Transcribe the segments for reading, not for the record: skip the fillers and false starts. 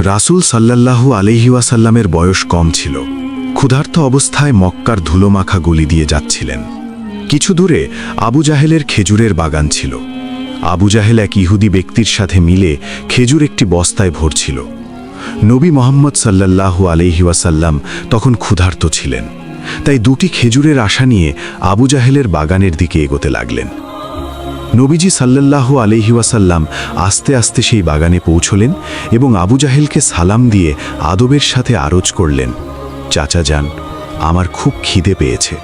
রাসূল সাল্লাল্লাহু আলাইহি ওয়াসাল্লামের বয়স কম ছিল। ক্ষুধার্ত অবস্থায় মক্কার ধুলোমাখা গলি দিয়ে যাচ্ছিলেন। কিছু দূরে আবু জাহেলের খেজুরের বাগান ছিল। আবু জাহেল এক ইহুদি ব্যক্তির সাথে মিলে খেজুর একটি বস্তায় ভরছিল। নবী মুহাম্মদ সাল্লাল্লাহু আলাইহি ওয়াসাল্লাম তখন ক্ষুধার্ত ছিলেন, তাই দুটি খেজুরের আশা নিয়ে আবু জাহেলের বাগানের দিকে এগোতে লাগলেন। নবীজি সাল্লাল্লাহু আলাইহি ওয়াসাল্লাম আস্তে আস্তে সেই বাগানে পৌঁছলেন এবং আবু জাহেলকে সালাম দিয়ে আদবের সাথে আরজ করলেন, চাচা যান, আমার খুব খিদে পেয়েছে,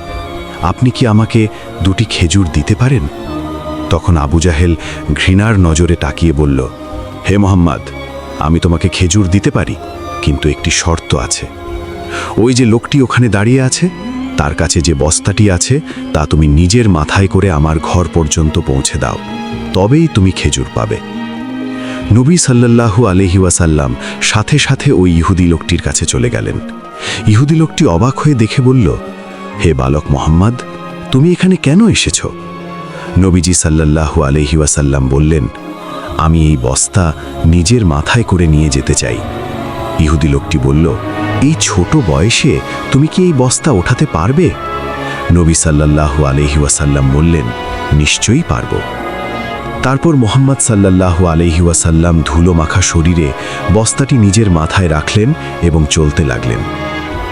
আপনি কি আমাকে দুটি খেজুর দিতে পারেন? তখন আবু জাহেল ঘৃণার নজরে তাকিয়ে বলল, হে মোহাম্মদ, আমি তোমাকে খেজুর দিতে পারি, কিন্তু একটি শর্ত আছে। ওই যে লোকটি ওখানে দাঁড়িয়ে আছে, তার কাছে যে বস্তাটি আছে তা তুমি নিজের মাথায় করে আমার ঘর পর্যন্ত পৌঁছে দাও, তবেই তুমি খেজুর পাবে। নবী সাল্লাল্লাহু আলাইহি ওয়াসাল্লাম সাথে সাথে ওই ইহুদি লোকটির কাছে চলে গেলেন। ইহুদি লোকটি অবাক হয়ে দেখে বলল, হে বালক মোহাম্মদ, তুমি এখানে কেন এসেছ? নবীজি সাল্লাল্লাহু আলাইহি ওয়াসাল্লাম বললেন, আমি এই বস্তা নিজের মাথায় করে নিয়ে যেতে চাই। ইহুদি লোকটি বলল, এই ছোট বয়সে তুমি কি এই বস্তা ওঠাতে পারবে? নবী সাল্লাল্লাহু আলাইহি ওয়াসাল্লাম বললেন, নিশ্চয়ই পারব। তারপর মুহাম্মদ সাল্লাল্লাহু আলাইহি ওয়াসাল্লাম ধুলো মাখা শরীরে বস্তাটি নিজের মাথায় রাখলেন এবং চলতে লাগলেন।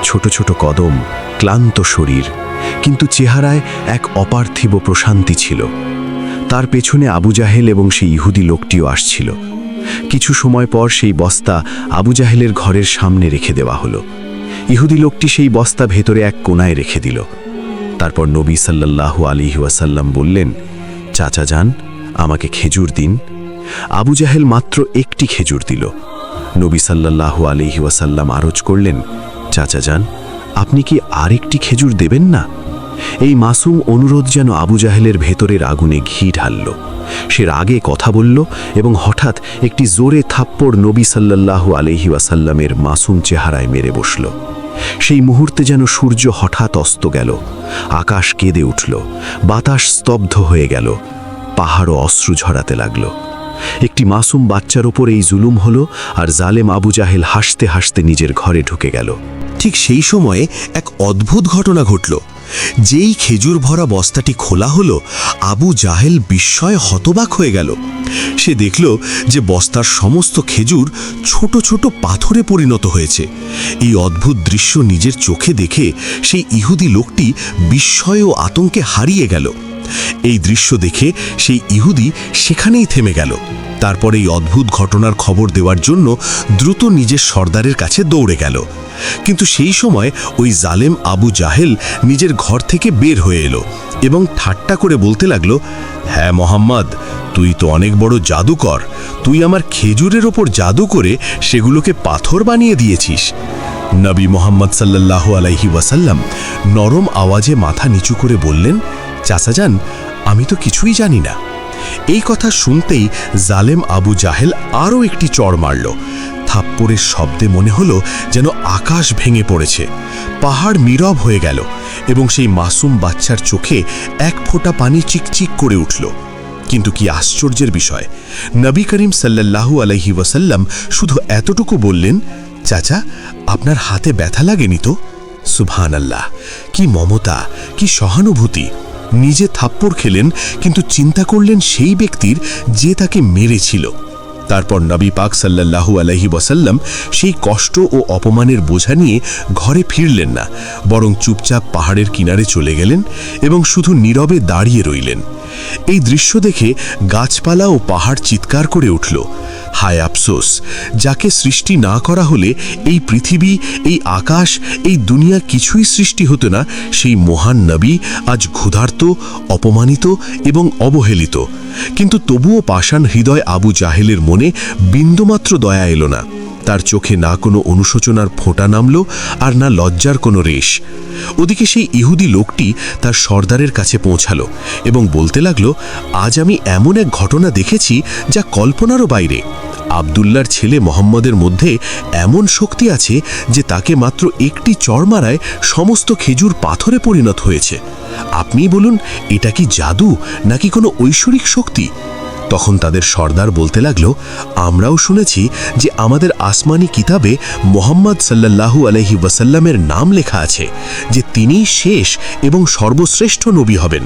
ছোট ছোট কদম, ক্লান্ত শরীর, কিন্তু চেহারায় এক অপার্থিব প্রশান্তি ছিল। তার পেছনে আবু জাহেল এবং সেই ইহুদি লোকটিও আসছিল। কিছু সময় পর সেই বস্তা আবু জাহেলের ঘরের সামনে রেখে দেওয়া হলো। ইহুদি লোকটি সেই বস্তা ভেতরে এক কোণায় রেখে দিল। তারপর নবী সাল্লাল্লাহু আলাইহি ওয়াসাল্লাম বললেন, চাচা যান, আমাকে খেজুর দিন। আবু জাহেল মাত্র একটি খেজুর দিল। নবী সাল্লাল্লাহু আলাইহি ওয়াসাল্লাম আরজ করলেন, চাচা যান, আপনি কি আরেকটি খেজুর দেবেন না? এই মাসুম অনুরোধ যেন আবু জাহেলের ভেতরের আগুনে ঘি ঢালল। সে রাগে কথা বলল এবং হঠাৎ একটি জোরে থাপ্পড় নবী সাল্লাল্লাহু আলাইহি ওয়াসাল্লামের মাসুম চেহারায় মেরে বসল। সেই মুহূর্তে যেন সূর্য হঠাৎ অস্ত গেল, আকাশ কেঁদে উঠল, বাতাস স্তব্ধ হয়ে গেল, পাহাড়ও অশ্রু ঝরাতে লাগল। একটি মাসুম বাচ্চার ওপর এই জুলুম হলো, আর জালেম আবু জাহেল হাসতে হাসতে নিজের ঘরে ঢুকে গেল। ঠিক সেই সময়ে এক অদ্ভুত ঘটনা ঘটল। যেই খেজুর ভরা বস্তাটি খোলা হলো, আবু জাহেল বিস্ময়ে হতবাক হয়ে গেল। সে দেখল যে বস্তার সমস্ত খেজুর ছোট ছোট পাথরে পরিণত হয়েছে। এই অদ্ভুত দৃশ্য নিজের চোখে দেখে সেই ইহুদি লোকটি বিস্ময় ও আতঙ্কে হারিয়ে গেল। এই দৃশ্য দেখে সেই ইহুদি সেখানেই থেমে গেল। তারপর এই অদ্ভুত ঘটনার খবর দেওয়ার জন্য দ্রুত নিজের সর্দারের কাছে দৌড়ে গেল। কিন্তু সেই সময় ওই জালেম আবু জাহেল নিজের ঘর থেকে বের হয়ে এলো এবং ঠাট্টা করে বলতে লাগলো, হ্যাঁ মোহাম্মদ, তুই তো অনেক বড় জাদুকর, তুই আমার খেজুরের ওপর জাদু করে সেগুলোকে পাথর বানিয়ে দিয়েছিস। নবী মুহাম্মদ সাল্লাল্লাহু আলাইহি ওয়াসাল্লাম নরম আওয়াজে মাথা নিচু করে বললেন, চাচা যান, আমি তো কিছুই জানি না। এই কথা শুনতেই জালেম আবু জাহেল আরও একটি চড় মারল। থাপ্পড়ের শব্দে মনে হলো যেন আকাশ ভেঙে পড়েছে, পাহাড় নীরব হয়ে গেল এবং সেই মাসুম বাচ্চার চোখে এক ফোঁটা পানি চিকচিক করে উঠল। কিন্তু কি আশ্চর্যের বিষয়, নবী করিম সাল্লাল্লাহু আলাইহি ওয়াসাল্লাম শুধু এতটুকু বললেন, চাচা, আপনার হাতে ব্যথা লাগেনি তো? সুবহানাল্লাহ, কি মমতা, কি সহানুভূতি! নিজে থাপ্পড় খেলেন, কিন্তু চিন্তা করলেন সেই ব্যক্তির যে তাকে মেরেছিল। তারপর নবী পাক সাল্লাল্লাহু আলাইহি ওয়াসাল্লাম সেই কষ্ট ও অপমানের বোঝা নিয়ে ঘরে ফিরলেন না, বরং চুপচাপ পাহাড়ের কিনারে চলে গেলেন এবং শুধু নীরবে দাঁড়িয়ে রইলেন। এই দৃশ্য দেখে গাছপালা ও পাহাড় চিৎকার করে উঠল, হায় আফসোস, যাকে সৃষ্টি না করা হলে এই পৃথিবী, এই আকাশ, এই দুনিয়া কিছুই সৃষ্টি হতো না। সেই মহান নবী আজ ক্ষুধার্ত, অপমানিত এবং অবহেলিত। কিন্তু তবুও পাষাণ হৃদয় আবু জাহেলের মনে বিন্দুমাত্র দয়া এলো না। তার চোখে না কোনো অনুশোচনার ফোঁটা নামল, আর না লজ্জার কোনো রেশ। ওদিকে সেই ইহুদি লোকটি তার সর্দারের কাছে পৌঁছালো এবং বলতে লাগলো, আজ আমি এমন এক ঘটনা দেখেছি যা কল্পনারও বাইরে। আবদুল্লার ছেলে মোহাম্মদের মধ্যে এমন শক্তি আছে যে তাকে মাত্র একটি চড় মারায় সমস্ত খেজুর পাথরে পরিণত হয়েছে। আপনি বলুন, এটা কি জাদু নাকি কোনো ঐশ্বরিক শক্তি? তখন তাদের সর্দার বলতে লাগলো, আমরাও শুনেছি যে আমাদের আসমানি কিতাবে মোহাম্মদ সাল্লাল্লাহু আলাইহি ওয়াসাল্লামের নাম লেখা আছে যে তিনি শেষ এবং সর্বশ্রেষ্ঠ নবী হবেন,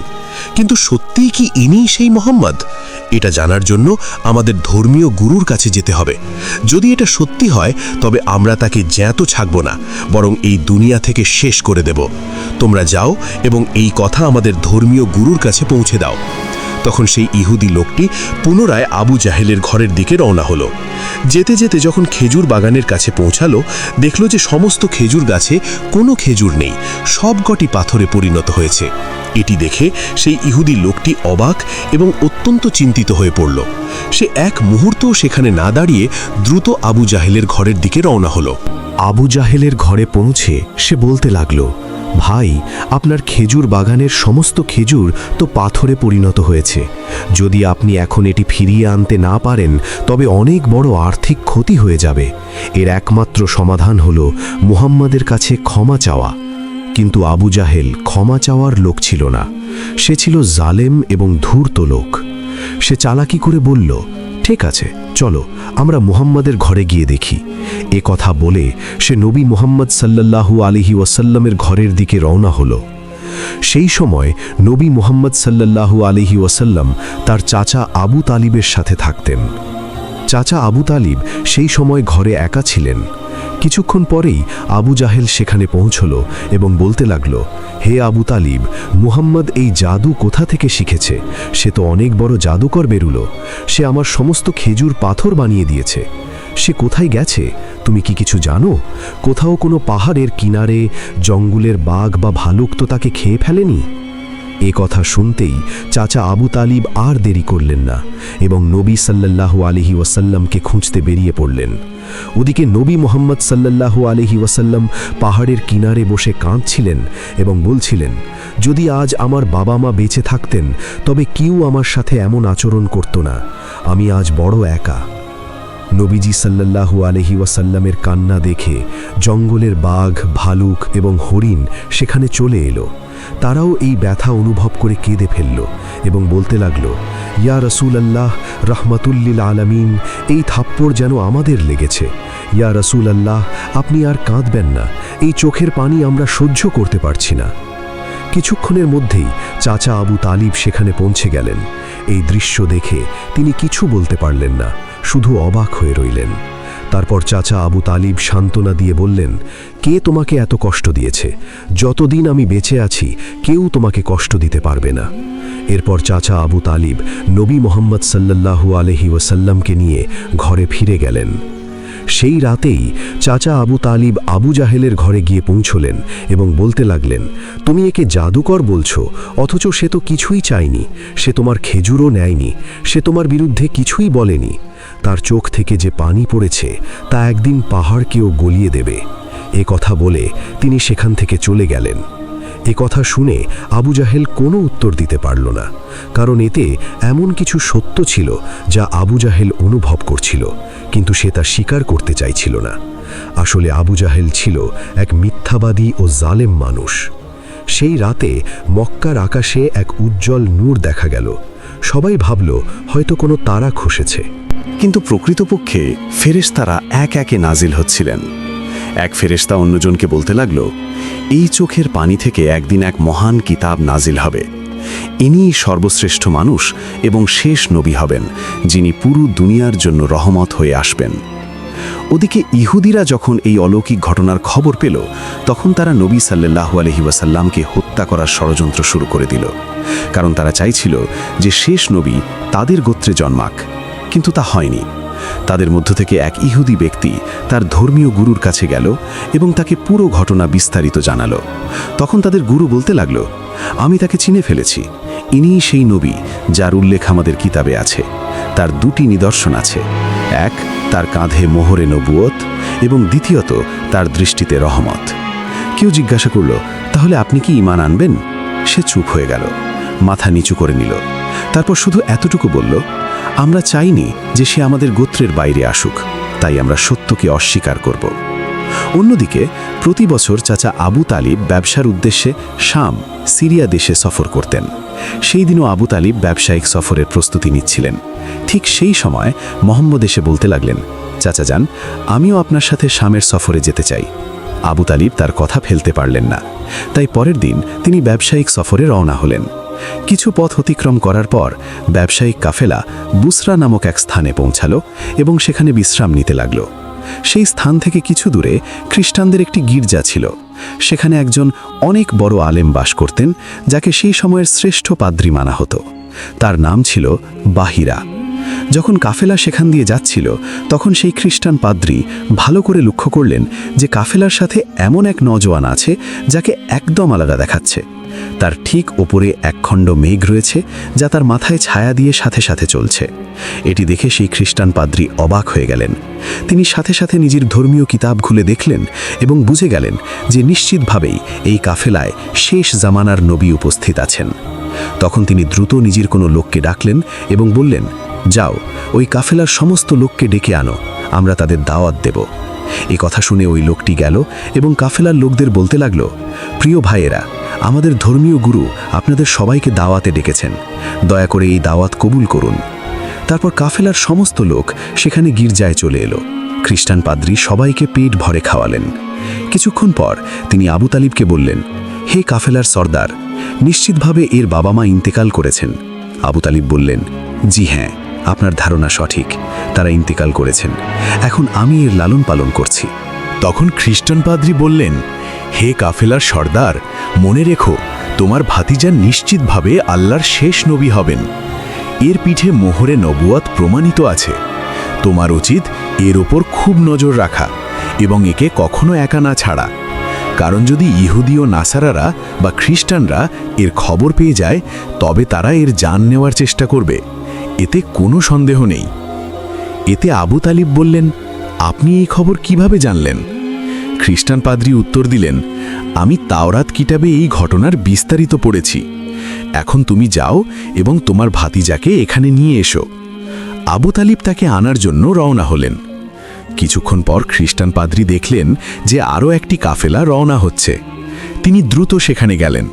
কিন্তু সত্যিই কি ইনিই সেই মোহাম্মদ? এটা জানার জন্য আমাদের ধর্মীয় গুরুর কাছে যেতে হবে। যদি এটা সত্যি হয় তবে আমরা তাকে জ্যান্ত ছাড়ব না, বরং এই দুনিয়া থেকে শেষ করে দেব। তোমরা যাও এবং এই কথা আমাদের ধর্মীয় গুরুর কাছে পৌঁছে দাও। তখন সেই ইহুদি লোকটি পুনরায় আবু জাহেলের ঘরের দিকে রওনা হলো। যেতে যেতে যখন খেজুর বাগানের কাছে পৌঁছালো, দেখল যে সমস্ত খেজুর গাছে কোনো খেজুর নেই, সবকটি পাথরে পরিণত হয়েছে। এটি দেখে সেই ইহুদি লোকটি অবাক এবং অত্যন্ত চিন্তিত হয়ে পড়ল। সে এক মুহূর্তও সেখানে না দাঁড়িয়ে দ্রুত আবু জাহেলের ঘরের দিকে রওনা হলো। আবু জাহেলের ঘরে পৌঁছে সে বলতে লাগলো, ভাই, আপনার খেজুর বাগানের সমস্ত খেজুর তো পাথরে পরিণত হয়েছে। যদি আপনি এখন এটি ফিরিয়ে আনতে না পারেন তবে অনেক বড় আর্থিক ক্ষতি হয়ে যাবে। এর একমাত্র সমাধান হলো মুহাম্মাদের কাছে ক্ষমা চাওয়া। কিন্তু আবু জাহেল ক্ষমা চাওয়ার লোক ছিল না, সে ছিল জালেম এবং ধূর্ত লোক। সে চালাকি করে বলল, ঠিক আছে, চলো আমরা মুহাম্মাদের ঘরে গিয়ে দেখি। এ কথা বলে সে নবী মুহাম্মদ সাল্লাল্লাহু আলাইহি ওয়াসাল্লামের ঘরের দিকে রওনা হলো। সেই সময় নবী মুহাম্মদ সাল্লাল্লাহু আলাইহি ওয়াসাল্লাম তার চাচা আবু তালিবের সাথে থাকতেন। চাচা আবু তালিব সেই সময় ঘরে একা ছিলেন। কিছুক্ষণ পরেই আবু জাহেল সেখানে পৌঁছল এবং বলতে লাগল, হে আবু তালিব, মুহাম্মদ এই জাদু কোথা থেকে শিখেছে? সে তো অনেক বড় জাদুকর বেরুলো। সে আমার সমস্ত খেজুর পাথর বানিয়ে দিয়েছে। সে কোথায় গেছে তুমি কি কিছু জানো? কোথাও কোনো পাহাড়ের কিনারে জঙ্গলের বাঘ বা ভালুক তো তাকে খেয়ে ফেলেনি? এ কথা শুনতেই চাচা আবু তালিব আর দেরি করলেন না এবং নবী সাল্লাল্লাহু আলাইহি ওয়াসাল্লামকে খুঁজতে বেরিয়ে পড়লেন। ওদিকে নবী মুহাম্মদ সাল্লাল্লাহু আলাইহি ওয়াসাল্লাম পাহাড়ের কিনারে বসে কাঁদছিলেন এবং বলছিলেন, যদি আজ আমার বাবা মা বেঁচে থাকতেন তবে কেউ আমার সাথে এমন আচরণ করত না। আমি আজ বড় একা। নবীজি সাল্লাল্লাহু আলাইহি ওয়াসাল্লামের কান্না দেখে জঙ্গলের বাঘ, ভালুক এবং হরিণ সেখানে চলে এলো। তারাও এই ব্যথা অনুভব করে কেঁদে ফেলল এবং বলতে লাগলো, ইয়া রাসূলুল্লাহ রাহমাতুল্লিল আলামিন, এই থাপ্পড় যেন আমাদের লেগেছে। ইয়া রাসূলুল্লাহ, আপনি আর কাঁদবেন না, এই চোখের পানি আমরা সহ্য করতে পারছি না। কিছুক্ষণের মধ্যেই চাচা আবু তালিব সেখানে পৌঁছে গেলেন। এই দৃশ্য দেখে তিনি কিছু বলতে পারলেন না, শুধু অবাক হয়ে রইলেন। তারপর চাচা আবু তালিব সান্ত্বনা দিয়ে বললেন, কে তোমাকে এত কষ্ট দিয়েছে? যতদিন আমি বেঁচে আছি কেউ তোমাকে কষ্ট দিতে পারবে না। এরপর চাচা আবু তালিব নবী মুহাম্মদ সাল্লাল্লাহু আলাইহি ওয়াসাল্লামকে নিয়ে ঘরে ফিরে গেলেন। সেই রাতেই চাচা আবু তালিব আবু জাহেলের ঘরে গিয়ে পৌঁছলেন এবং বলতে লাগলেন, তুমি একে জাদুকর বলছো, অথচ সে তো কিছুই চায়নি। সে তোমার খেজুরও নেয়নি, সে তোমার বিরুদ্ধে কিছুই বলেনি। তার চোখ থেকে যে পানি পড়েছে তা একদিন পাহাড়কেও গলিয়ে দেবে। এ কথা বলে তিনি সেখান থেকে চলে গেলেন। এ কথা শুনে আবু জাহেল কোনো উত্তর দিতে পারল না, কারণ এতে এমন কিছু সত্য ছিল যা আবু জাহেল অনুভব করছিল, কিন্তু সে তা স্বীকার করতে চাইছিল না। আসলে আবু জাহেল ছিল এক মিথ্যাবাদী ও জালেম মানুষ। সেই রাতে মক্কার আকাশে এক উজ্জ্বল নূর দেখা গেল। সবাই ভাবল হয়তো কোনো তারা খসেছে, কিন্তু প্রকৃতপক্ষে ফেরেশতারা এক একে নাজিল হচ্ছিলেন। এক ফেরেশতা অন্যজনকে বলতে লাগলো, এই চোখের পানি থেকে একদিন এক মহান কিতাব নাজিল হবে। ইনিই সর্বশ্রেষ্ঠ মানুষ এবং শেষ নবী হবেন, যিনি পুরো দুনিয়ার জন্য রহমত হয়ে আসবেন। ওদিকে ইহুদিরা যখন এই অলৌকিক ঘটনার খবর পেল, তখন তারা নবী সাল্লাল্লাহু আলাইহি ওয়াসাল্লামকে হত্যা করার ষড়যন্ত্র শুরু করে দিল, কারণ তারা চাইছিল যে শেষ নবী তাদের গোত্রে জন্মাক। কিন্তু তা হয়নি। তাদের মধ্য থেকে এক ইহুদি ব্যক্তি তার ধর্মীয় গুরুর কাছে গেল এবং তাকে পুরো ঘটনা বিস্তারিত জানালো। তখন তাদের গুরু বলতে লাগলো, আমি তাকে চিনে ফেলেছি। ইনিই সেই নবী যার উল্লেখ আমাদের কিতাবে আছে। তার দুটি নিদর্শন আছে, এক তার কাঁধে মোহরে নবুয়ত এবং দ্বিতীয়ত তার দৃষ্টিতে রহমত। কেউ জিজ্ঞাসা করল, তাহলে আপনি কি ঈমান আনবেন? সে চুপ হয়ে গেল, মাথা নিচু করে নিল। তারপর শুধু এতটুকু বলল, আমরা চাইনি যে সে আমাদের গোত্রের বাইরে আসুক, তাই আমরা সত্যকে অস্বীকার করব। অন্যদিকে প্রতি বছর চাচা আবু তালিব ব্যবসার উদ্দেশ্যে শাম, সিরিয়া দেশে সফর করতেন। সেই দিনও আবু তালিব ব্যবসায়িক সফরের প্রস্তুতি নিচ্ছিলেন। ঠিক সেই সময় মোহাম্মদ এসে বলতে লাগলেন, চাচা যান, আমিও আপনার সাথে শামের সফরে যেতে চাই। আবু তালিব তার কথা ফেলতে পারলেন না, তাই পরের দিন তিনি ব্যবসায়িক সফরে রওনা হলেন। কিছু পথ অতিক্রম করার পর ব্যবসায়িক কাফেলা বুসরা নামক এক স্থানে পৌঁছালো এবং সেখানে বিশ্রাম নিতে লাগল। সেই স্থান থেকে কিছু দূরে খ্রিস্টানদের একটি গির্জা ছিল। সেখানে একজন অনেক বড় আলেম বাস করতেন, যাকে সেই সময়ের শ্রেষ্ঠ পাদ্রী মানা হতো। তার নাম ছিল বাহিরা। যখন কাফেলা সেখান দিয়ে যাচ্ছিল, তখন সেই খ্রিস্টান পাদ্রী ভালো করে লক্ষ্য করলেন যে কাফেলার সাথে এমন এক নওজোয়ান আছে যাকে একদম আলাদা দেখাচ্ছে। তার ঠিক ওপরে একখণ্ড মেঘ রয়েছে, যা তার মাথায় ছায়া দিয়ে সাথে সাথে চলছে। এটি দেখে সেই খ্রিস্টান পাদ্রী অবাক হয়ে গেলেন। তিনি সাথে সাথে নিজের ধর্মীয় কিতাব খুলে দেখলেন এবং বুঝে গেলেন যে নিশ্চিতভাবেই এই কাফেলায় শেষ জামানার নবী উপস্থিত আছেন। তখন তিনি দ্রুত নিজের কোনো লোককে ডাকলেন এবং বললেন, যাও, ওই কাফেলার সমস্ত লোককে ডেকে আনো, আমরা তাদের দাওয়াত দেব। এই কথা শুনে ওই লোকটি গেল এবং কাফেলার লোকদের বলতে লাগলো, প্রিয় ভাইয়েরা, আমাদের ধর্মীয় গুরু আপনাদের সবাইকে দাওয়াতে ডেকেছেন, দয়া করে এই দাওয়াত কবুল করুন। তারপর কাফেলার সমস্ত লোক সেখানে গির্জায় চলে এলো। খ্রিস্টান পাদ্রী সবাইকে পেট ভরে খাওয়ালেন। কিছুক্ষণ পর তিনি আবু তালিবকে বললেন, হে কাফেলার সর্দার, নিশ্চিতভাবে এর বাবা মা ইন্তেকাল করেছেন। আবু তালিব বললেন, জি হ্যাঁ, আপনার ধারণা সঠিক, তারা ইন্তেকাল করেছেন। এখন আমি এর লালন পালন করছি। তখন খ্রিস্টান পাদ্রী বললেন, হে কাফেলার সর্দার, মনে রেখো, তোমার ভাতিজা নিশ্চিতভাবে আল্লাহর শেষ নবী হবেন। এর পিঠে মোহরে নবুয়াত প্রমাণিত আছে। তোমার উচিত এর ওপর খুব নজর রাখা এবং একে কখনো একা না ছাড়া। কারণ যদি ইহুদি ও নাসারারা বা খ্রিস্টানরা এর খবর পেয়ে যায়, তবে তারা এর জান নেওয়ার চেষ্টা করবে, এতে কোনো সন্দেহ নেই। এতে আবু তালিব বললেন, আপনি এই খবর কিভাবে জানলেন? খ্রিস্টান পাদ্রী উত্তর দিলেন, আমি তাওরাত কিতাবে এই ঘটনার বিস্তারিত পড়েছি। এখন তুমি যাও এবং তোমার ভাতিজাকে এখানে নিয়ে এসো। আবু তালিব তাকে আনার জন্য রওনা হলেন। কিছুক্ষণ পর খ্রিস্টান পাদ্রী দেখলেন যে আরও একটি কাফেলা রওনা হচ্ছে। তিনি দ্রুত সেখানে গেলেন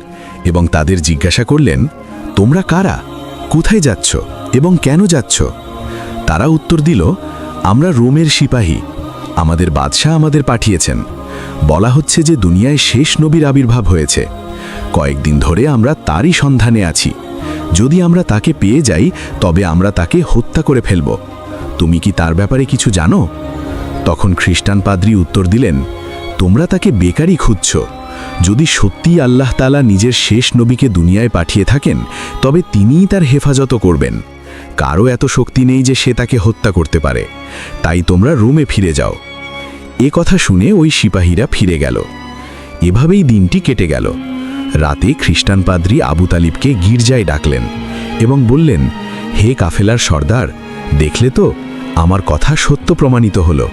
এবং তাদের জিজ্ঞাসা করলেন, তোমরা কারা, কোথায় যাচ্ছ এবং কেন যাচ্ছ? তারা উত্তর দিল, আমরা রোমের সিপাহী, আমাদের বাদশাহ আমাদের পাঠিয়েছেন। বলা হচ্ছে যে দুনিয়ায় শেষ নবীর আবির্ভাব হয়েছে। কয়েকদিন ধরে আমরা তারই সন্ধানে আছি। যদি আমরা তাকে পেয়ে যাই, তবে আমরা তাকে হত্যা করে ফেলব। তুমি কি তার ব্যাপারে কিছু জানো? তখন খ্রিস্টান পাদ্রী উত্তর দিলেন, তোমরা তাকে বেকারই খুঁজছ। যদি সত্যিই আল্লাহ তাআলা নিজের শেষ নবীকে দুনিয়ায় পাঠিয়ে থাকেন, তবে তিনিই তার হেফাজত করবেন। কারও এত শক্তি নেই যে সে তাকে হত্যা করতে পারে। তাই তোমরা রোমে ফিরে যাও। এ কথা শুনে ওই সিপাহীরা ফিরে গেল। এভাবেই দিনটি কেটে গেল। রাতে খ্রিস্টান পাদ্রী আবু তালিবকে গির্জায় ডাকলেন এবং বললেন, হে কাফেলার সর্দার, দেখলে তো, আমার কথা সত্য প্রমাণিত হলো।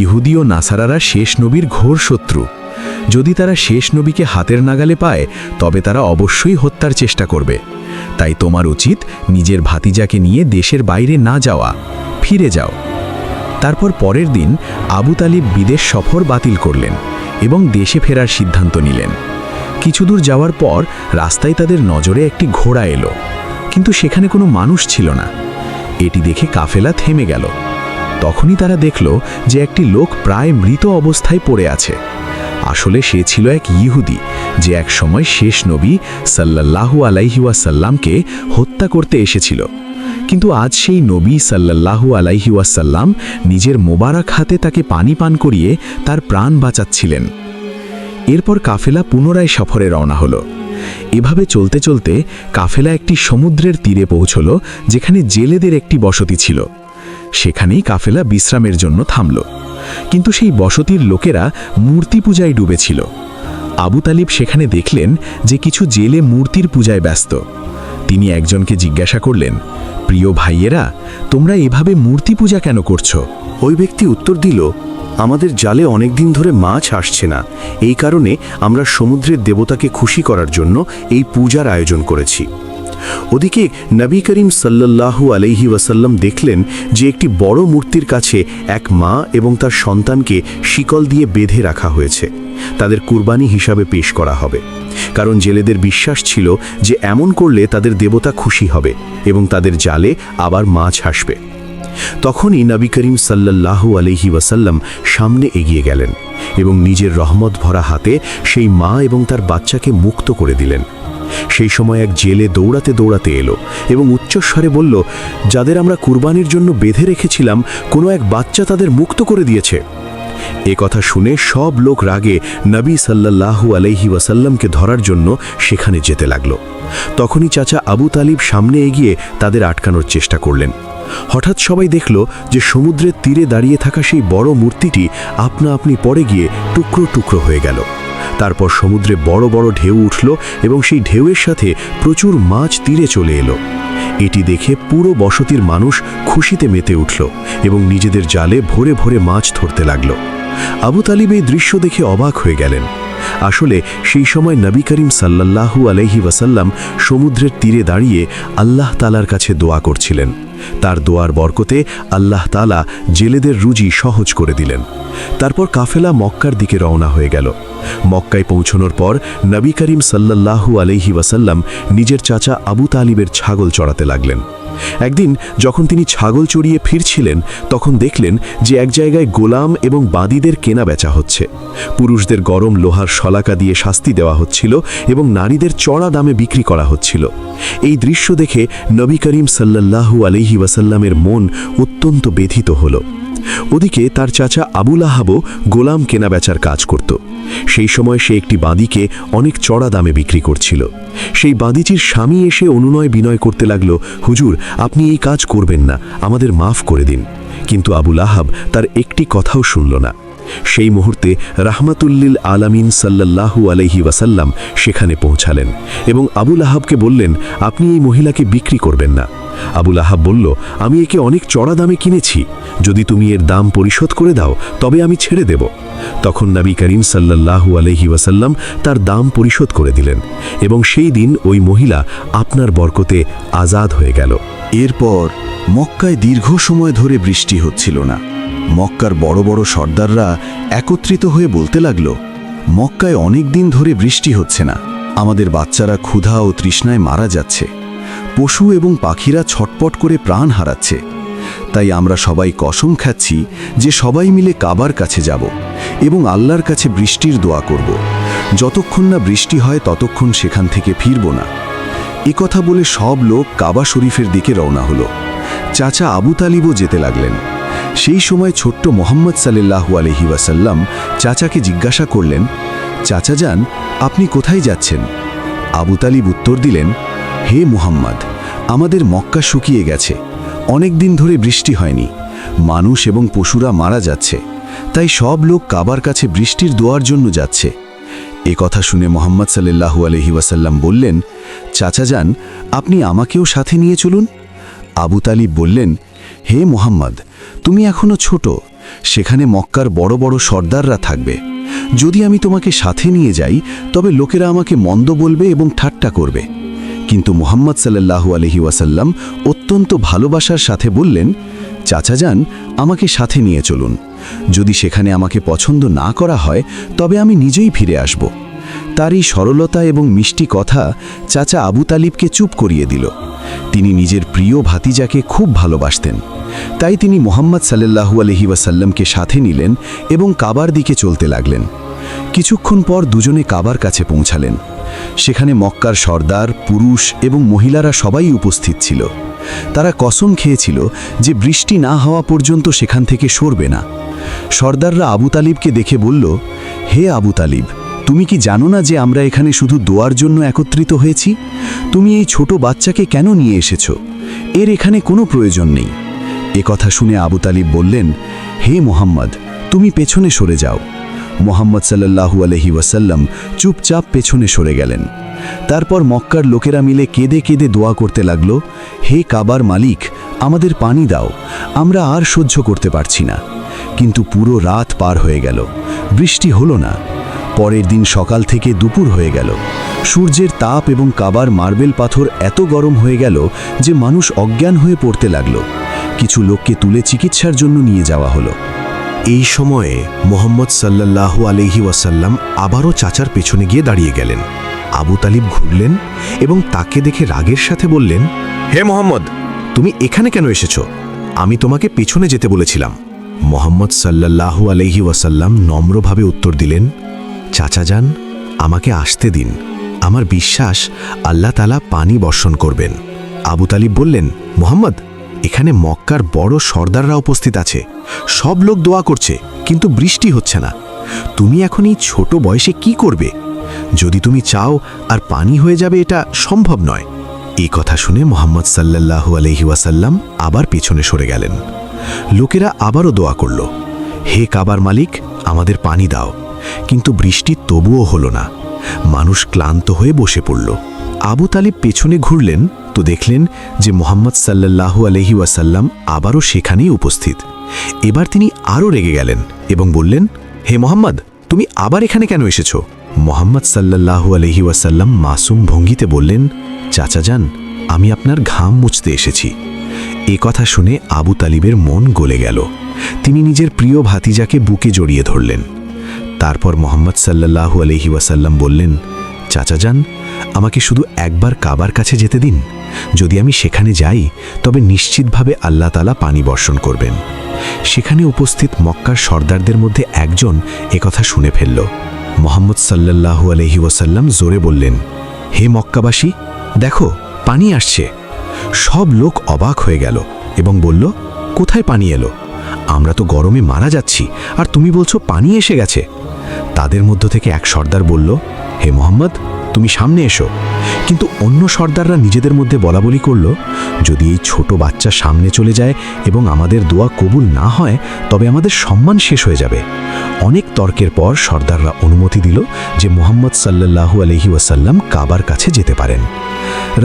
ইহুদি ও নাসারারা শেষ নবীর ঘোর শত্রু। যদি তারা শেষ নবীকে হাতের নাগালে পায়, তবে তারা অবশ্যই হত্যার চেষ্টা করবে। তাই তোমার উচিত নিজের ভাতিজাকে নিয়ে দেশের বাইরে না যাওয়া, ফিরে যাও। তারপর পরের দিন আবু তালিব বিদেশ সফর বাতিল করলেন এবং দেশে ফেরার সিদ্ধান্ত নিলেন। কিছুদূর যাওয়ার পর রাস্তায় তাদের নজরে একটি ঘোড়া এলো, কিন্তু সেখানে কোনো মানুষ ছিল না। এটি দেখে কাফেলা থেমে গেল। তখনই তারা দেখল যে একটি লোক প্রায় মৃত অবস্থায় পড়ে আছে। আসলে সে ছিল এক ইহুদি, যে এক সময় শেষ নবী সাল্লাল্লাহু আলাইহি ওয়াসাল্লামকে হত্যা করতে এসেছিল। কিন্তু আজ সেই নবী সাল্লাল্লাহু আলাইহি ওয়াসাল্লাম নিজের মোবারক হাতে তাকে পানি পান করিয়ে তার প্রাণ বাঁচাচ্ছিলেন। এরপর কাফেলা পুনরায় সফরে রওনা হলো। এভাবে চলতে চলতে কাফেলা একটি সমুদ্রের তীরে পৌঁছল, যেখানে জেলেদের একটি বসতি ছিল। সেখানেই কাফেলা বিশ্রামের জন্য থামল। কিন্তু সেই বসতির লোকেরা মূর্তি পূজায় ডুবেছিল। আবু তালিব সেখানে দেখলেন যে কিছু জেলে মূর্তির পূজায় ব্যস্ত। তিনি একজনকে জিজ্ঞাসা করলেন, প্রিয় ভাইয়েরা, তোমরা এভাবে মূর্তি পূজা কেন করছো? ওই ব্যক্তি উত্তর দিল, আমাদের জালে অনেক দিন ধরে মাছ আসছে না, এই কারণে আমরা সমুদ্রের দেবতাকে খুশি করার জন্য এই পূজার আয়োজন করেছি। ওদিকে নবী করিম সাল্লাল্লাহু আলাইহি ওয়াসাল্লাম দেখলেন যে একটি বড় মূর্তির কাছে এক মা এবং তার সন্তানকে শিকল দিয়ে বেঁধে রাখা হয়েছে। তাদের কুরবানি হিসাবে পেশ করা হবে, কারণ জেলেদের বিশ্বাস ছিল যে এমন করলে তাদের দেবতা খুশি হবে এবং তাদের জালে আবার মাছ আসবে। তখনই নবী করিম সাল্লাল্লাহু আলাইহি ওয়াসাল্লাম সামনে এগিয়ে গেলেন এবং নিজের রহমত ভরা হাতে সেই মা এবং তার বাচ্চাকে মুক্ত করে দিলেন। সেই সময় এক জেলে দৌড়াতে দৌড়াতে এলো এবং উচ্চস্বরে বলল, যাদের আমরা কুরবানির জন্য বেঁধে রেখেছিলাম, কোনো এক বাচ্চা তাদের মুক্ত করে দিয়েছে। এ কথা শুনে সব লোক রাগে নবী সাল্লাল্লাহু আলাইহি ওয়াসাল্লামকে ধরার জন্য সেখানে যেতে লাগলো। তখনই চাচা আবু তালিব সামনে এগিয়ে তাদের আটকানোর চেষ্টা করলেন। হঠাৎ সবাই দেখল যে সমুদ্রের তীরে দাঁড়িয়ে থাকা সেই বড় মূর্তিটি আপনা আপনি পড়ে গিয়ে টুকরো টুকরো হয়ে গেল। তারপর সমুদ্রে বড় বড় ঢেউ উঠল এবং সেই ঢেউয়ের সাথে প্রচুর মাছ তীরে চলে এলো। এটি দেখে পুরো বসতির মানুষ খুশিতে মেতে উঠল এবং নিজেদের জালে ভরে ভরে মাছ ধরতে লাগল। আবু তালিব এই দৃশ্য দেখে অবাক হয়ে গেলেন। আসলে সেই সময় নবী করিম সাল্লাল্লাহু আলাইহি ওয়াসাল্লাম সমুদ্রের তীরে দাঁড়িয়ে আল্লাহ তাআলার কাছে দোয়া করছিলেন। তার দোয়ার বরকতে আল্লাহ তাআলা জেলেদের রুজি সহজ করে দিলেন। তারপর কাফেলা মক্কার দিকে রওনা হয়ে গেল। মক্কায় পৌঁছানোর পর নবী করিম সাল্লাল্লাহু আলাইহি ওয়াসাল্লাম নিজের চাচা আবু তালিবের ছাগল চড়াতে লাগলেন। একদিন যখন তিনি ছাগল চড়িয়ে ফিরছিলেন, তখন দেখলেন যে এক জায়গায় গোলাম এবং বাদীদের কেনা বেচা হচ্ছে। পুরুষদের গরম লোহার শলাকা দিয়ে শাস্তি দেওয়া হচ্ছিল এবং নারীদের চড়া দামে বিক্রি করা হচ্ছিল। এই দৃশ্য দেখে নবী করিম সাল্লাল্লাহু আলাইহি ওয়াসাল্লামের মন অত্যন্ত ব্যথিত হল। ওদিকে তার চাচা আবুল আহাবও গোলাম কেনা বেচার কাজ করত। সেই সময় সে একটি বাঁদীকে অনেক চড়া দামে বিক্রি করছিল। সেই বাঁদীটির স্বামী এসে অনুনয় বিনয় করতে লাগলো, হুজুর, আপনি এই কাজ করবেন না, আমাদের মাফ করে দিন। কিন্তু আবুল আহাব তার একটি কথাও শুনল না। সেই মুহূর্তে রাহমাতুল্লিল আলামিন সাল্লাল্লাহু আলাইহি ওয়াসাল্লাম সেখানে পৌঁছালেন এবং আবুল আহাবকে বললেন, আপনি এই মহিলাকে বিক্রি করবেন না। আবুল আহাব বলল, আমি একে অনেক চড়া দামে কিনেছি, যদি তুমি এর দাম পরিশোধ করে দাও তবে আমি ছেড়ে দেব। তখন নবী করিম সাল্লাল্লাহু আলাইহি ওয়াসাল্লাম তার দাম পরিশোধ করে দিলেন এবং সেই দিন ওই মহিলা আপনার বরকতে আজাদ হয়ে গেল। এরপর মক্কায় দীর্ঘ সময় ধরে বৃষ্টি হচ্ছিল না। মক্কার বড় বড় সর্দাররা একত্রিত হয়ে বলতে লাগল, মক্কায় অনেক দিন ধরে বৃষ্টি হচ্ছে না, আমাদের বাচ্চারা ক্ষুধা ও তৃষ্ণায় মারা যাচ্ছে, পশু এবং পাখিরা ছটপট করে প্রাণ হারাচ্ছে। তাই আমরা সবাই কসম খাচ্ছি যে সবাই মিলে কাবার কাছে যাব এবং আল্লাহর কাছে বৃষ্টির দোয়া করব। যতক্ষণ না বৃষ্টি হয় ততক্ষণ সেখান থেকে ফিরব না। এ কথা বলে সব লোক কাবা শরীফের দিকে রওনা হলো। চাচা আবু তালিবও যেতে লাগলেন। সেই সময় ছোট্ট মোহাম্মদ সাল্লাল্লাহু আলাইহি ওয়াসাল্লাম চাচাকে জিজ্ঞাসা করলেন, চাচা যান, আপনি কোথায় যাচ্ছেন? আবু তালিব উত্তর দিলেন, হে মুহাম্মদ, আমাদের মক্কা শুকিয়ে গেছে, অনেক দিন ধরে বৃষ্টি হয়নি, মানুষ এবং পশুরা মারা যাচ্ছে, তাই সব লোক কাবার কাছে বৃষ্টির দোয়ার জন্য যাচ্ছে। এ কথা শুনে মোহাম্মদ সাল্লাল্লাহু আলাইহি ওয়াসাল্লাম বললেন, চাচা যান, আপনি আমাকেও সাথে নিয়ে চলুন। আবু তালিব বললেন, হে মুহাম্মদ, তুমি এখনো ছোট, সেখানে মক্কার বড় বড় সর্দাররা থাকবে। যদি আমি তোমাকে সাথে নিয়ে যাই তবে লোকেরা আমাকে মন্দ বলবে এবং ঠাট্টা করবে। কিন্তু মুহাম্মদ সাল্লাল্লাহু আলাইহি ওয়াসাল্লাম অত্যন্ত ভালোবাসার সাথে বললেন, চাচা যান, আমাকে সাথে নিয়ে চলুন। যদি সেখানে আমাকে পছন্দ না করা হয় তবে আমি নিজেই ফিরে আসব। তার এই সরলতা এবং মিষ্টি কথা চাচা আবু তালিবকে চুপ করিয়ে দিল। তিনি নিজের প্রিয় ভাতিজাকে খুব ভালোবাসতেন। তাই তিনি মুহাম্মদ সাল্লাল্লাহু আলাইহি ওয়াসাল্লামকে সাথে নিলেন এবং কাবার দিকে চলতে লাগলেন। কিছুক্ষণ পর দুজনে কাবার কাছে পৌঁছালেন। সেখানে মক্কার সর্দার, পুরুষ এবং মহিলারা সবাই উপস্থিত ছিল। তারা কসম খেয়েছিল যে বৃষ্টি না হওয়া পর্যন্ত সেখান থেকে সরবে না। সর্দাররা আবু তালিবকে দেখে বলল, হে আবু তালিব, তুমি কি জানো না যে আমরা এখানে শুধু দোয়ার জন্য একত্রিত হয়েছি? তুমি এই ছোট বাচ্চাকে কেন নিয়ে এসেছো? এর এখানে কোনো প্রয়োজন নেই। এ কথা শুনে আবু তালিব বললেন, হে মুহাম্মদ, তুমি পেছনে সরে যাও। মুহাম্মদ সাল্লাল্লাহু আলাইহি ওয়াসাল্লাম চুপচাপ পেছনে সরে গেলেন। তারপর মক্কার লোকেরা মিলে কেঁদে কেঁদে দোয়া করতে লাগলো, হে কাবার মালিক, আমাদের পানি দাও, আমরা আর সহ্য করতে পারছি না। কিন্তু পুরো রাত পার হয়ে গেল, বৃষ্টি হলো না। পরের দিন সকাল থেকে দুপুর হয়ে গেল, সূর্যের তাপ এবং কাবার মার্বেল পাথর এত গরম হয়ে গেল যে মানুষ অজ্ঞান হয়ে পড়তে লাগল। কিছু লোককে তুলে চিকিৎসার জন্য নিয়ে যাওয়া হলো। এই সময়ে মোহাম্মদ সাল্লাল্লাহু আলাইহি ওয়াসাল্লাম আবারও চাচার পেছনে গিয়ে দাঁড়িয়ে গেলেন। আবু তালিব ঘুরলেন এবং তাকে দেখে রাগের সাথে বললেন, হে মোহাম্মদ, তুমি এখানে কেন এসেছো? আমি তোমাকে পেছনে যেতে বলেছিলাম। মোহাম্মদ সাল্লাল্লাহু আলাইহি ওয়াসাল্লাম নম্রভাবে উত্তর দিলেন, চাচা যান, আমাকে আসতে দিন। আমার বিশ্বাস আল্লাহ তাআলা পানি বর্ষণ করবেন। আবু তালিব বললেন, মোহাম্মদ, এখানে মক্কার বড় সর্দাররা উপস্থিত আছে, সব লোক দোয়া করছে, কিন্তু বৃষ্টি হচ্ছে না। তুমি এখন এই ছোট বয়সে কি করবে? যদি তুমি চাও আর পানি হয়ে যাবে, এটা সম্ভব নয়। এই কথা শুনে মোহাম্মদ সাল্লাল্লাহু আলাইহি ওয়াসাল্লাম আবার পেছনে সরে গেলেন। লোকেরা আবারও দোয়া করল, হে কাবার মালিক, আমাদের পানি দাও। কিন্তু বৃষ্টি তবুও হলো না। মানুষ ক্লান্ত হয়ে বসে পড়ল। আবু তালিব পেছনে ঘুরলেন তো দেখলেন যে মোহাম্মদ সাল্লাল্লাহু আলাইহি ওয়াসাল্লাম আবারও সেখানেই উপস্থিত। এবার তিনি আরও রেগে গেলেন এবং বললেন, হে মোহাম্মদ, তুমি আবার এখানে কেন এসেছো? মোহাম্মদ সাল্লাল্লাহু আলাইহি ওয়াসাল্লাম মাসুম ভঙ্গিতে বললেন, চাচা যান, আমি আপনার ঘাম মুছতে এসেছি। এ কথা শুনে আবু তালিবের মন গলে গেল। তিনি নিজের প্রিয় ভাতিজাকে বুকে জড়িয়ে ধরলেন। তারপর মোহাম্মদ সাল্লাল্লাহু আলাইহি ওয়াসাল্লাম বললেন, চাচা যান, আমাকে শুধু একবার কাবার কাছে যেতে দিন। যদি আমি সেখানে যাই তবে নিশ্চিতভাবে আল্লাহ তাআলা পানি বর্ষণ করবেন। সেখানে উপস্থিত মক্কার সর্দারদের মধ্যে একজন একথা শুনে ফেলল। মোহাম্মদ সাল্লাল্লাহু আলাইহি ওয়াসাল্লাম জোরে বললেন, হে মক্কাবাসী, দেখো পানি আসছে। সব লোক অবাক হয়ে গেল এবং বলল, কোথায় পানি এলো? আমরা তো গরমে মারা যাচ্ছি, আর তুমি বলছো পানি এসে গেছে। তাদের মধ্য থেকে এক সর্দার বলল, হে মোহাম্মদ, তুমি সামনে এসো। কিন্তু অন্য সর্দাররা নিজেদের মধ্যে বলাবলি করল, যদি এই ছোট বাচ্চা সামনে চলে যায় এবং আমাদের দোয়া কবুল না হয় তবে আমাদের সম্মান শেষ হয়ে যাবে। অনেক তর্কের পর সর্দাররা অনুমতি দিল যে মুহাম্মদ সাল্লাল্লাহু আলাইহি ওয়াসাল্লাম কাবার কাছে যেতে পারেন।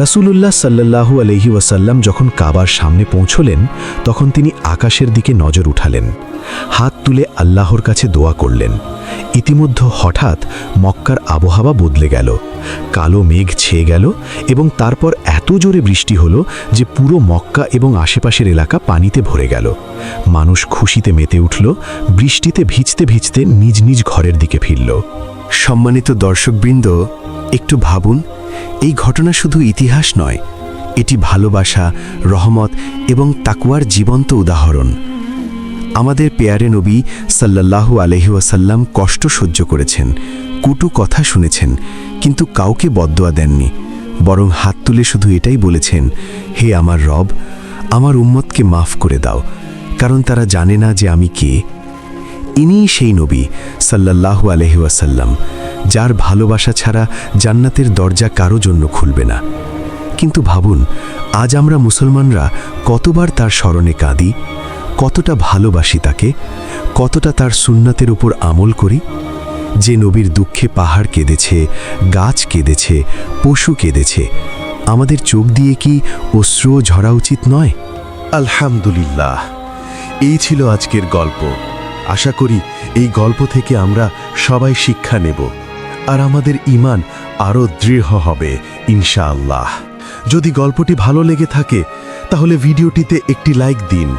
রাসূলুল্লাহ সাল্লাল্লাহু আলাইহি ওয়াসাল্লাম যখন কাবার সামনে পৌঁছলেন তখন তিনি আকাশের দিকে নজর উঠালেন, হাত তুলে আল্লাহর কাছে দোয়া করলেন। ইতিমধ্যে হঠাৎ মক্কার আবহাওয়া বদলে গেল। কালো মেঘ ছেয়ে গেল এবং তারপর এত জোরে বৃষ্টি হলো যে পুরো মক্কা এবং আশেপাশের এলাকা পানিতে ভরে গেল। মানুষ খুশিতে মেতে উঠল, বৃষ্টিতে ভিজতে ভিজতে নিজ নিজ ঘরের দিকে ফিরল। সম্মানিত দর্শকবৃন্দ, একটু ভাবুন, এই ঘটনা শুধু ইতিহাস নয়, এটি ভালোবাসা, রহমত এবং তাকওয়ার জীবন্ত উদাহরণ। আমাদের পেয়ারে নবী সাল্লাল্লাহু আলাইহি ওয়াসাল্লাম কষ্ট সহ্য করেছেন, কটু কথা শুনেছেন, কিন্তু কাউকে বদদোয়া দেননি, বরং হাত তুলে শুধু এটাই বলেছেন, হে আমার রব, আমার উম্মতকে মাফ করে দাও, কারণ তারা জানে না যে আমি কে। ইনিই সেই নবী সাল্লাল্লাহু আলাইহি ওয়াসাল্লাম, যার ভালোবাসা ছাড়া জান্নাতের দরজা কারো জন্য খুলবে না। কিন্তু ভাবুন, আজ আমরা মুসলমানরা কতবার তার স্মরণে কাঁদি, কতটা ভালোবাসি তাকে, কতটা তার সুন্নাতের উপর আমল করি। যে নবীর দুঃখে পাহাড় কেঁদেছে, গাছ কেঁদেছে, পশু কেঁদেছে, আমাদের চোখ দিয়ে কি অশ্রুও ঝরা উচিত নয়? আলহামদুলিল্লাহ, এই ছিল আজকের গল্প। আশা করি এই গল্প থেকে আমরা সবাই শিক্ষা নেব আর আমাদের ঈমান আরও দৃঢ় হবে ইনশাআল্লাহ। যদি গল্পটি ভালো লেগে থাকে তাহলে ভিডিওটিতে একটি লাইক দিন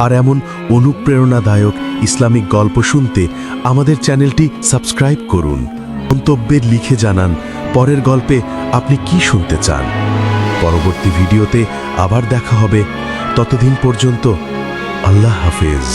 আর এমন অনুপ্রেরণাদায়ক ইসলামিক গল্প শুনতে আমাদের চ্যানেলটি সাবস্ক্রাইব করুন। মন্তব্যে লিখে জানান পরের গল্পে আপনি কি শুনতে চান। পরবর্তী ভিডিওতে আবার দেখা হবে। ততদিন পর্যন্ত আল্লাহ হাফেজ।